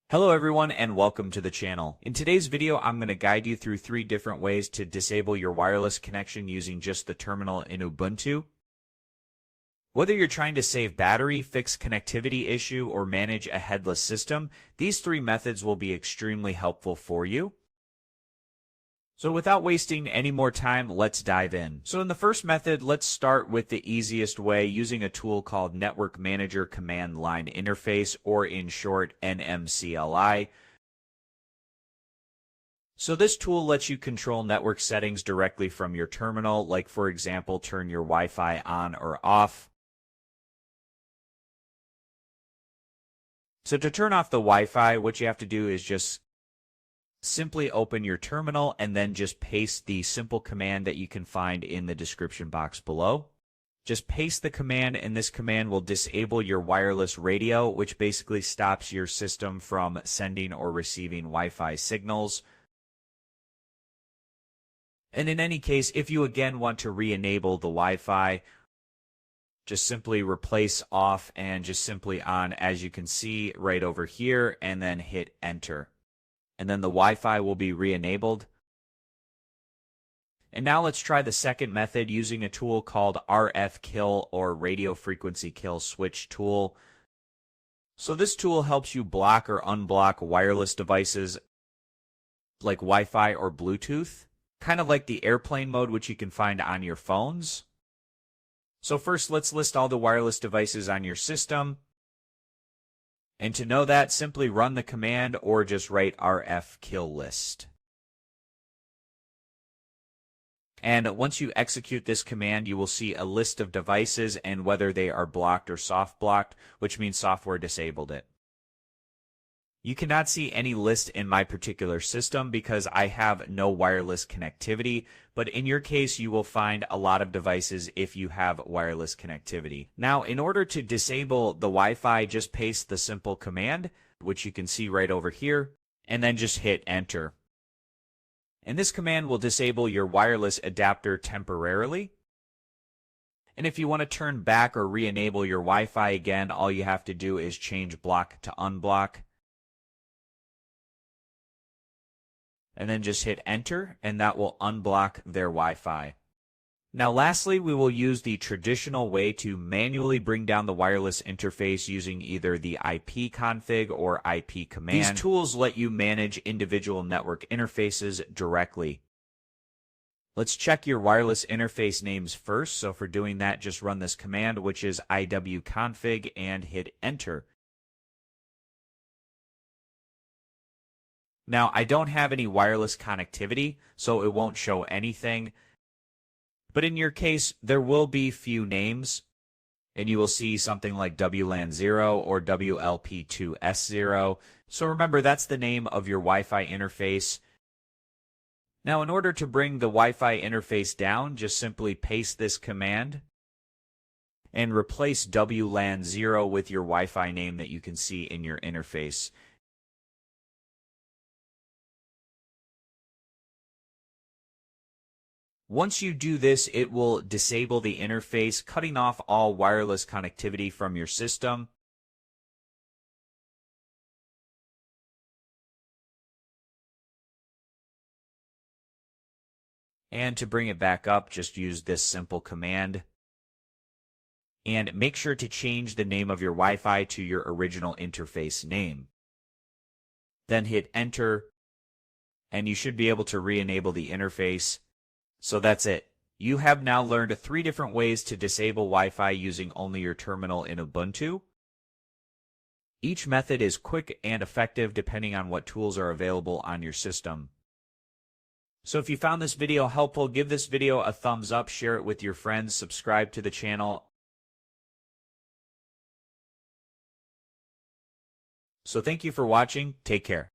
Hello everyone and welcome to the channel. In today's video, I'm going to guide you through 3 different ways to disable your wireless connection using just the terminal in Ubuntu. Whether you're trying to save battery, fix connectivity issue, or manage a headless system, these 3 methods will be extremely helpful for you. So without wasting any more time, let's dive in. So in the first method, let's start with the easiest way using a tool called Network Manager Command Line Interface, or in short, nmcli. So this tool lets you control network settings directly from your terminal, like for example, turn your Wi-Fi on or off. So to turn off the Wi-Fi, what you have to do is just simply open your terminal and then just paste the simple command that you can find in the description box below. Just paste the command, and this command will disable your wireless radio, which basically stops your system from sending or receiving Wi-Fi signals. And in any case, if you again want to re-enable the Wi-Fi, just simply replace off and just simply on, as you can see right over here, and then hit enter. And then the Wi-Fi will be re-enabled. And now let's try the second method using a tool called rfkill, or radio frequency kill switch tool. So this tool helps you block or unblock wireless devices like Wi-Fi or Bluetooth, kind of like the airplane mode which you can find on your phones. So first, let's list all the wireless devices on your system. And to know that, simply run the command or just write rfkill list. And once you execute this command, you will see a list of devices and whether they are blocked or soft blocked, which means software disabled it. You cannot see any list in my particular system because I have no wireless connectivity, but in your case, you will find a lot of devices if you have wireless connectivity. Now, in order to disable the Wi-Fi, just paste the simple command, which you can see right over here, and then just hit enter. And this command will disable your wireless adapter temporarily. And if you want to turn back or re-enable your Wi-Fi again, all you have to do is change block to unblock. And then just hit enter, and that will unblock their Wi-Fi. Now lastly, we will use the traditional way to manually bring down the wireless interface using either the IP config or IP command. These tools let you manage individual network interfaces directly. Let's check your wireless interface names first. So for doing that, just run this command, which is iwconfig, and hit enter. Now, I don't have any wireless connectivity, so it won't show anything. But in your case, there will be few names, and you will see something like WLAN 0 or WLP2S0. So remember, that's the name of your Wi-Fi interface. Now, in order to bring the Wi-Fi interface down, just simply paste this command and replace WLAN 0 with your Wi-Fi name that you can see in your interface. Once you do this, it will disable the interface, cutting off all wireless connectivity from your system. And to bring it back up, just use this simple command. And make sure to change the name of your Wi-Fi to your original interface name. Then hit enter, and you should be able to re-enable the interface. So that's it. You have now learned 3 different ways to disable Wi-Fi using only your terminal in Ubuntu. Each method is quick and effective depending on what tools are available on your system. So if you found this video helpful, give this video a thumbs up, share it with your friends, subscribe to the channel. So thank you for watching. Take care.